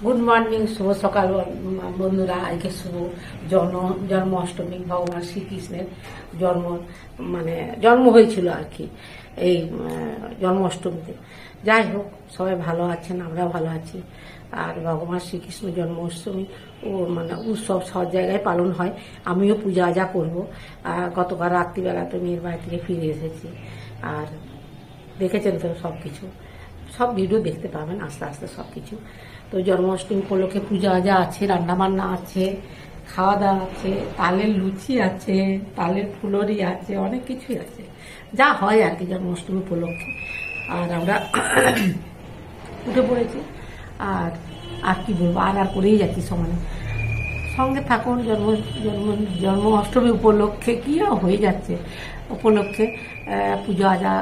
Good morning, শুভ সকাল বন্ধুরা। আজকে শুভ জন্মাষ্টমী, ভগবান শ্রীকৃষ্ণের জন্ম হয়েছিল আর কি এই জন্মাষ্টমীতে। যাই হোক, সবাই ভালো আছেন, আমরা ভালো আছি। আর ভগবান শ্রীকৃষ্ণ জন্মাষ্টমী উৎসব সব জায়গায় পালন হয়। আমিও পূজা আজা করবো। গতকাল রাত্রিবেলা তো মেয়ের বাড়ি থেকে ফিরে এসেছি। আর দেখেছেন তো সব ভিডিও দেখতে পাবেন আস্তে আস্তে সব কিছু। তো জন্মাষ্টমী উপলক্ষে পূজা আজা আছে, রান্নাবান্না আছে, খাওয়া দাওয়া আছে, তালের লুচি আছে, তালের ফুলরি আছে, অনেক কিছুই আছে যা হয় আর কি জন্মাষ্টমী উপলক্ষে। আর আমরা উঠে পড়েছি। আর কি বলবো, আর করেই যাচ্ছি সঙ্গে থাকুন। জন্মাষ্টমী উপলক্ষে কি হয়ে যাচ্ছে উপলক্ষে পুজো আজা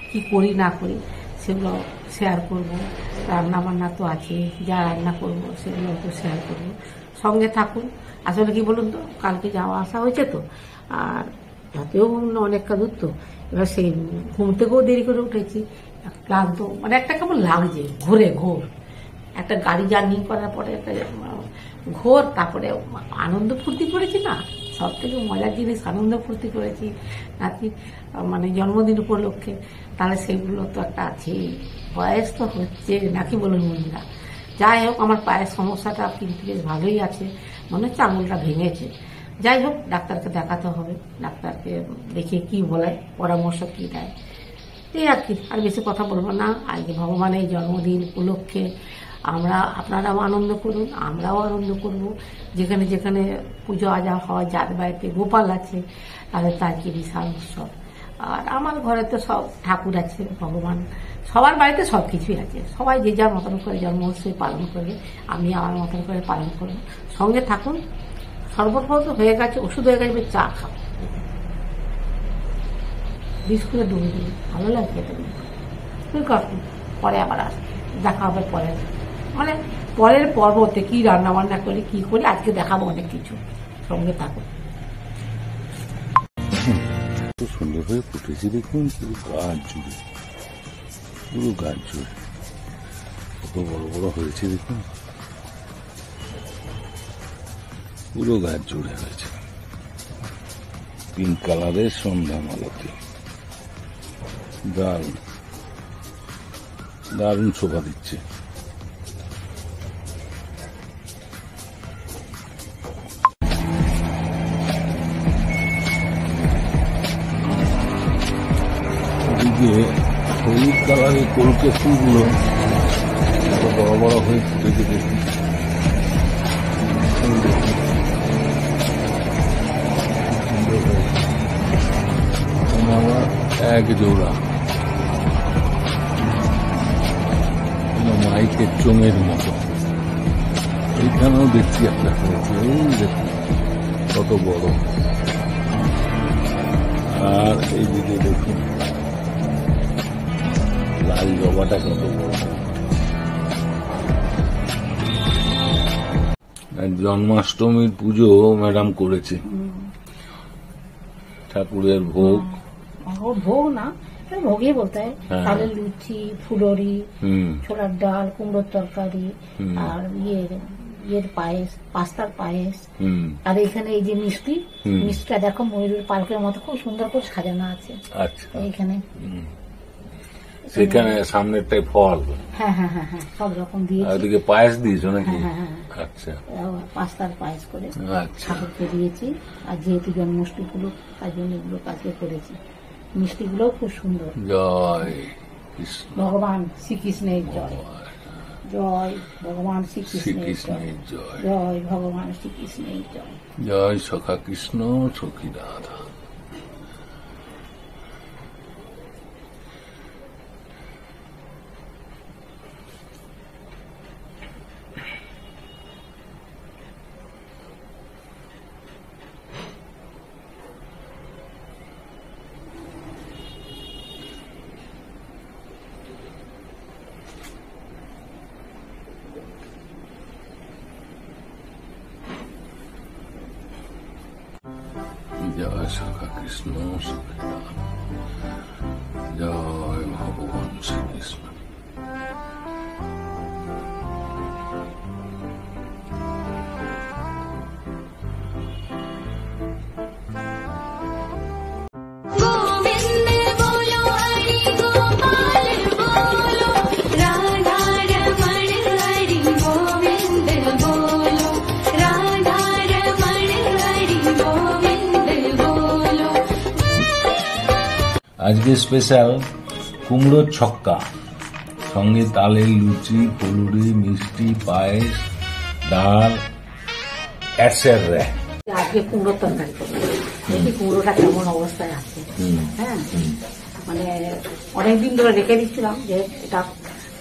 কি করি না করি সেগুলো শেয়ার করবো। রান্না বান্না তো আছে, যা রান্না করবো সেগুলো তো শেয়ার করবো। সঙ্গে থাকুন। আসলে কি বলুন তো, কালকে যাওয়া আসা হয়েছে তো, আর যাতেও অনেকটা দূর তো, এবার সেই ঘুম থেকেও দেরি করে উঠেছি। ক্লান্ত একটা কেমন লাগছে, ঘোর একটা গাড়ি জার্নি করার পরে একটা ঘোর। তারপরে আনন্দ ফুর্তি করেছি না, সব থেকে মজার জিনিস আনন্দ ফুর্তি করেছি নাকি জন্মদিন উপলক্ষে। তাহলে সেগুলো তো একটা আছেই, বয়স তো হচ্ছে নাকি বলুন বন্ধুরা। যাই হোক, আমার পায়ের সমস্যাটা কিন্তু বেশ ভালোই আছে, মনে হচ্ছে আঙুলটা ভেঙেছে। যাই হোক, ডাক্তারকে দেখাতে হবে, ডাক্তারকে দেখে কি বলে, পরামর্শ কি দেয় এই আর কি। আর বেশি কথা বলবো না। আজকে ভগবানের জন্মদিন উপলক্ষে আপনারাও আনন্দ করুন, আমরাও আনন্দ করব। যেখানে যেখানে পুজো আজা হয়, যার বাড়িতে গোপাল আছে তাদের তার কি বিশাল উৎসব। আর আমার ঘরে তো সব ঠাকুর আছে, ভগবান, সবার বাড়িতে সব কিছুই আছে। সবাই যে যার মতন করে জন্মোৎসব পালন করবে, আমি আমার মতন করে পালন করবো। সঙ্গে থাকুন। সর্বপ্রথম হয়ে গেছে, ওষুধ হয়ে গেছে, চা খাও, বিস্কুটে ডুবে দিই, ভালো লাগবে তুমি করুন। পরে আবার দেখা হবে পরের পর্বতে কি রান্না বান্না করি কি করি আজকে দেখাবো অনেক কিছু। সঙ্গে থাকুন। সুন্দর হয়ে ফুটেছে দেখুন, পুরো গাছ জুড়ে, কত বড় বড় হয়েছে দেখুন, পুরো গাছ জুড়ে হয়েছে। পিঙ্ক কালারের সন্ধ্যা মালতি, দারুণ শোভা দিচ্ছে। হলুদ কালারের কলকে ফুলগুলো বড় বড় হয়ে ফুটেছে দেখুন। এক জোড়া মাইকের চোঙের মতো। এইখানেও দেখছি একটা হয়েছে, দেখুন কত বড়। আর এইদিকে দেখুন লাল জবাটা কত বড়। জন্মাষ্টমীর পুজো ম্যাডাম করেছে, ঠাকুরের ভোগ না, ভোগই বলতে হয়। তালের লুচি, ফুলরি, ছোলার ডাল, কুমড়োর তরকারি, আর ইয়ের পায়েস, পাস্তার পায়েস। আর এখানে এই যে মিষ্টিটা দেখো ময়ূরের পালকের মতো খুব সুন্দর করে সাজানো আছে। এইখানে সেখানে সামনেরটাই ফল, হ্যাঁ হ্যাঁ হ্যাঁ হ্যাঁ, সব রকম দিয়েছি। ওদিকে পায়েস দিয়েছো নাকি? আচ্ছা, পাস্তার পায়েস করে ঠাকুরকে দিয়েছি। আর যেহেতু জন্মাষ্টমী গুলো, তার জন্য এগুলো কাজে করেছি। মিষ্টিগুলোও খুব সুন্দর। জয় ভগবান শ্রীকৃষ্ণের জয়, জয় ভগবান শ্রীকৃষ্ণের জয়, জয় ভগবান শ্রীকৃষ্ণের জয়, জয় সখা কৃষ্ণ সখী রাধা। জয় সখা কৃষ্ণ সখী রাধা, জয় ভগবান শ্রীকৃষ্ণ। আজকে স্পেশাল কুমড়োর ছক্কা, সঙ্গে তালের লুচি, ফুলুরি, মিষ্টি, পায়েস, ডাল, এটসেট্রা। আজকে কুমড়োর তরকারি করবো, দেখি কুমড়োটা কেমন অবস্থায় আছে। হ্যাঁ, মানে অনেকদিন ধরে রেখে দিচ্ছিলাম যে এটা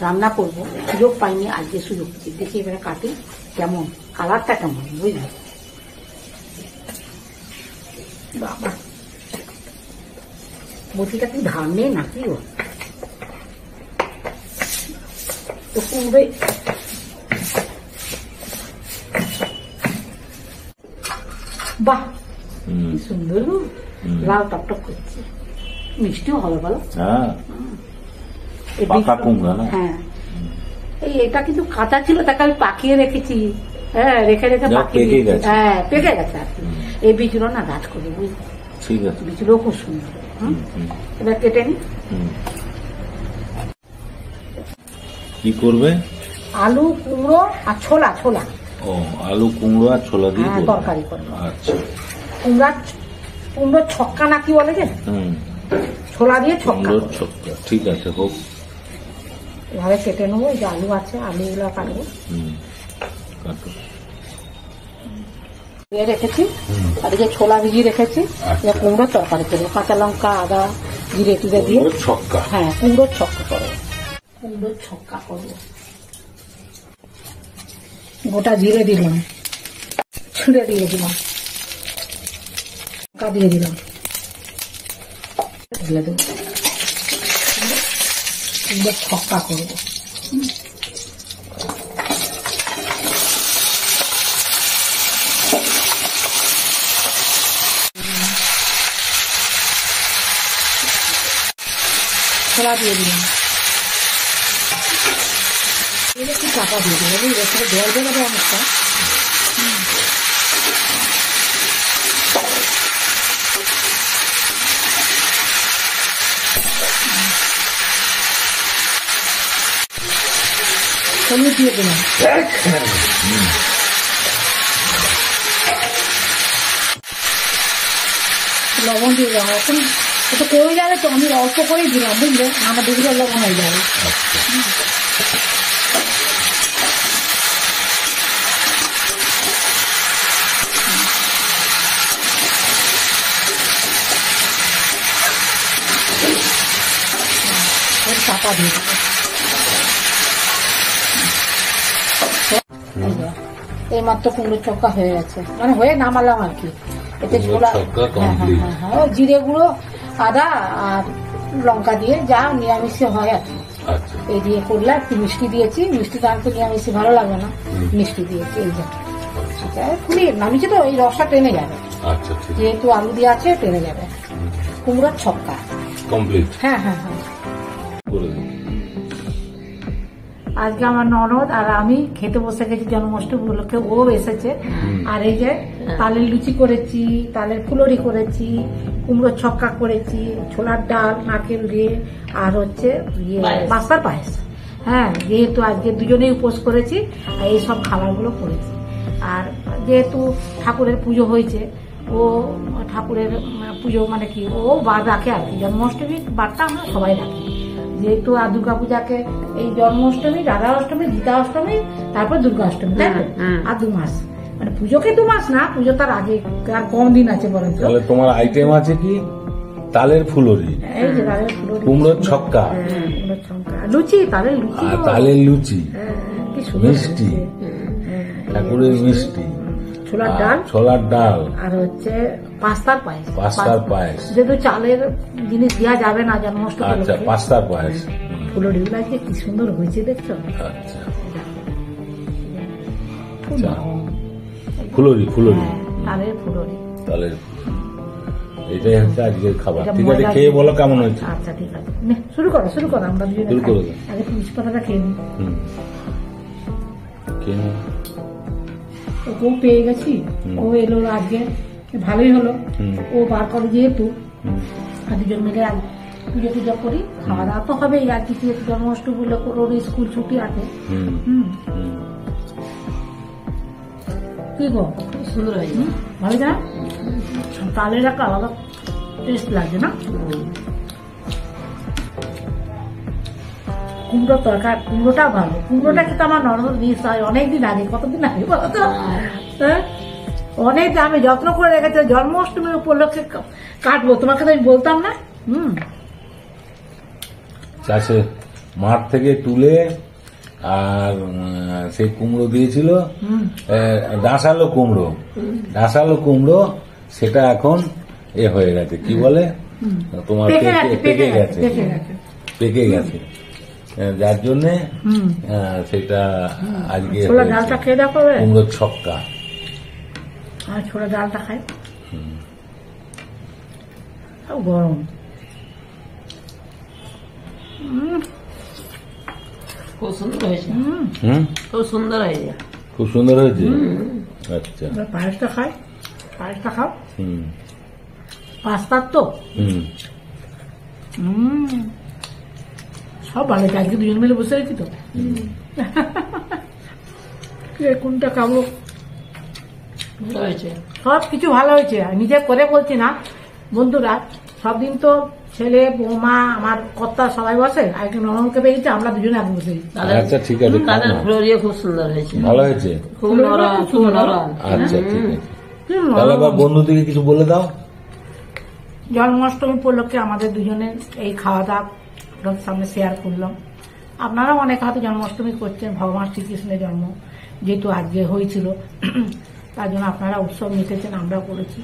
রান্না করবো, সুযোগ পাইনি, আজকে সুযোগ পেয়েছি। দেখি এবারে কাটি কেমন, কালারটা কেমন, বুঝলি? বাবা, বটিটা কি ধার নেই নাকি? ও তো কুমড়োই, বাহ কি সুন্দর গো, লাল টকটক করছে, মিষ্টিও হবে বলো। হ্যাঁ, পাকা কুমড়া না? হ্যাঁ, এটা কিন্তু কাঁচা ছিল, তাকে আমি পাকিয়ে রেখেছি। হ্যাঁ, রেখে রেখে পাকিয়ে পেকে গেছে। হ্যাঁ, পেকে গেছে আর কি। এই বীজগুলো না গাছ করবে, বুঝলি? ঠিক আছে, বীজগুলো খুব সুন্দর। এবার কেটে নি। কি করবে? আলু, কুমড়ো আর ছোলা। ছোলা, ও, আলু, কুমড়ো আর ছোলা দিয়ে করবে? তরকারি করবো। আচ্ছা, কুমড়োর ছক্কা না কি বলে যে, ছোলা দিয়ে ছক্কা। ছক্কা, ঠিক আছে, হোক। এভাবে কেটে নেবো। এই যে আলু আছে, আলুগুলো কাটবো। কাটো। রেখেছি, আর এই যে ছোলা ভিজিয়ে রেখেছি। কুমড়োর তরকারি করবো, কাঁচা লঙ্কা, আদা, জিরে টিরে দিয়ে ছক্কা। হ্যাঁ, কুমড়োর ছক্কা করবো। কুমড়োর ছক্কা করবো। গোটা জিরে দিলাম, ছুঁড়ে দিয়ে দিলাম, লঙ্কা দিয়ে দিলাম, ঢেলে দেবো। কুমড়োর ছক্কা করবো। ছোলা দিয়ে দিলাম, একটু চাপা দিয়ে দিলাম, বুঝলে? সেটা জল বেরোবে অনেকটা। হলুদ দিয়ে দিলাম, লবণ দিয়ে দিলাম। এখন একটু কমে যাবে তো, আমি অল্প করেই দিলাম, বুঝলে? আমার দুপুরে লবণ হয়ে যাবে। চাপা দিয়ে দেবো। এই মাত্র কুমড়োর ছক্কা হয়ে গেছে, মানে হয়ে নামালাম আর কি। এতে ছোলা, হ্যাঁ, জিরে গুঁড়ো, আদা আর লঙ্কা দিয়ে যা নিরামিষে হয় আর কি, এই দিয়ে করলে। একটু মিষ্টি দিয়েছি, মিষ্টিটা আর তো নিরামিষে ভালো লাগে না, মিষ্টি দিয়েছি। এই যা খুবই নামিছে তো, এই রসটা টেনে যাবে, যেহেতু আলু দিয়ে আছে, টেনে যাবে। কুমড়োর ছক্কা কমপ্লিট। হ্যাঁ হ্যাঁ হ্যাঁ। আজকে আমার ননদ আর আমি খেতে বসে গেছি জন্মাষ্টমী উপলক্ষে, ও এসেছে। আর এই যে তালের লুচি করেছি, তালের ফুলরি করেছি, কুমড়োর ছক্কা করেছি, ছোলার ডাল নারকেল দিয়ে, আর হচ্ছে পাস্তার পায়েস। হ্যাঁ, যেহেতু আজকে দুজনেই উপোস করেছি, আর এইসব খাবারগুলো করেছি। আর যেহেতু ঠাকুরের পুজো হয়েছে, ও ঠাকুরের পুজো মানে কি, ও বার রাখে আর কি। জন্মাষ্টমী বারটা আমরা সবাই রাখি, যেহেতু আর দুর্গাপূজাকে এই জন্মাষ্টমী, রাধা অষ্টমী, গীতা অষ্টমী, তারপর দুর্গা অষ্টমী, তাই তো? আর 2 মাস, মানে পুজোকে 2 মাস না, পুজো তার আগে আর কম দিন আছে বরং। তাহলে তোমার আইটেম আছে কি? তালের ফুলরি, এই যে তালের ফুলরি, কুমড়োর ছক্কা, কুমড়োর ছক্কা, লুচি, তালের লুচি, তালের লুচি, কি সুন্দর মিষ্টি, ঠাকুরের মিষ্টি, ছোলার ডাল, আর হচ্ছে পাস্তার পায়েস। যেহেতু চালের জিনিস দেওয়া যাবে না জন্মাষ্টমী, আচ্ছা, পাস্তার পায়েস। ফুলরি গুলো আজকে কি সুন্দর হয়েছে, দেখছো? আচ্ছা, ফুলরি, তালের ফুলরি, তালের, এটাই হচ্ছে আজকের খাবার। ঠিক আছে, খেয়ে বলো কেমন হয়েছে। আচ্ছা ঠিক আছে, শুরু করো। আমরা দুজনে আগে পুলিশ কথাটা খেয়ে নিই। ও পেয়ে গেছি, ও এলো আজকে, ভালোই হলো। ও বার করে যেহেতু, দুজন মিলে পুজো টুজো করি, খাওয়া দাওয়া তো হবেই আর কি। জন্মাষ্টমী ওর স্কুল ছুটি আছে। কি গো, সুন্দর হয়েছে, ভালো যা, তালের একটা আলাদা টেস্ট লাগছে না? কুমড়োর তরকারি, কুমড়োটা ভালো, কুমড়োটা কিন্তু আমার নরম দিস হয় অনেকদিন আগে, কতদিন আগে বলো তো? হ্যাঁ, অনেক আমি যত্ন করে রেখেছি, জন্মাষ্টমীর উপলক্ষে কাটবো, তোমাকে তো আমি বলতাম না। চাষে মাঠ থেকে তুলে আর সেই কুমড়ো দিয়েছিল, ডাঁশালো কুমড়ো, সেটা এখন হয়ে গেছে, কি বলে তোমার পেকে গেছে, যার জন্যে সেটা আজকে ডালটা খেয়ে দেখো, কুমড়োর ছক্কা। আর ছোলা ডালটা খাই, গরম। খুব সুন্দর হয়েছে, খুব সুন্দর হয়েছে, খুব সুন্দর হয়েছে। আচ্ছা, পায়েসটা খাই, পায়েসটা খাও। পাস্তার তো সব ভালো, আজকে দুজন মিলে বসে রেখি তো, কোনটা খাবো? সব কিছু ভালো হয়েছে, নিজে করে বলছি না বন্ধুরা, সব দিন তো ছেলে বৌমা আমার কর্তা সবাই বসে, আজকে নরমকে পেয়েছে, আমরা দুজনে এখন বসে। আচ্ছা ঠিক আছে, খুব সুন্দর হয়েছে, ভালো হয়েছে, খুব নরম, খুব নরম। আচ্ছা ঠিক আছে, তাহলে আবার বন্ধুদেরকে কিছু বলে দাও। জন্মাষ্টমী উপলক্ষে আমাদের দুজনের এই খাওয়া দাওয়া সামনে শেয়ার করলাম। আপনারাও অনেক হয়তো জন্মাষ্টমী করছেন, ভগবান শ্রীকৃষ্ণের জন্ম যেহেতু আজকে হয়েছিল, তার জন্য আপনারা উৎসব মিটেছেন, আমরা করেছি,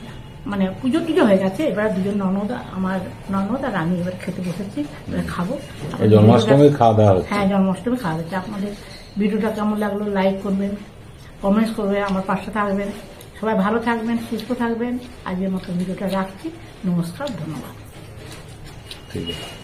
মানে পুজো টুজো হয়ে গেছে। এবার দুজন ননদ, আমার ননদ আর আমি এবার খেতে বসেছি, এবার খাবো। জন্মাষ্টমী খাওয়া দাওয়া হচ্ছে, হ্যাঁ জন্মাষ্টমী খাওয়া হচ্ছে। আপনাদের ভিডিওটা কেমন লাগলো লাইক করবেন, কমেন্টস করবেন, আমার পাশে থাকবেন। সবাই ভালো থাকবেন, সুস্থ থাকবেন। আজকের মতো ভিডিওটা রাখছি। নমস্কার, ধন্যবাদ। ঠিক আছে।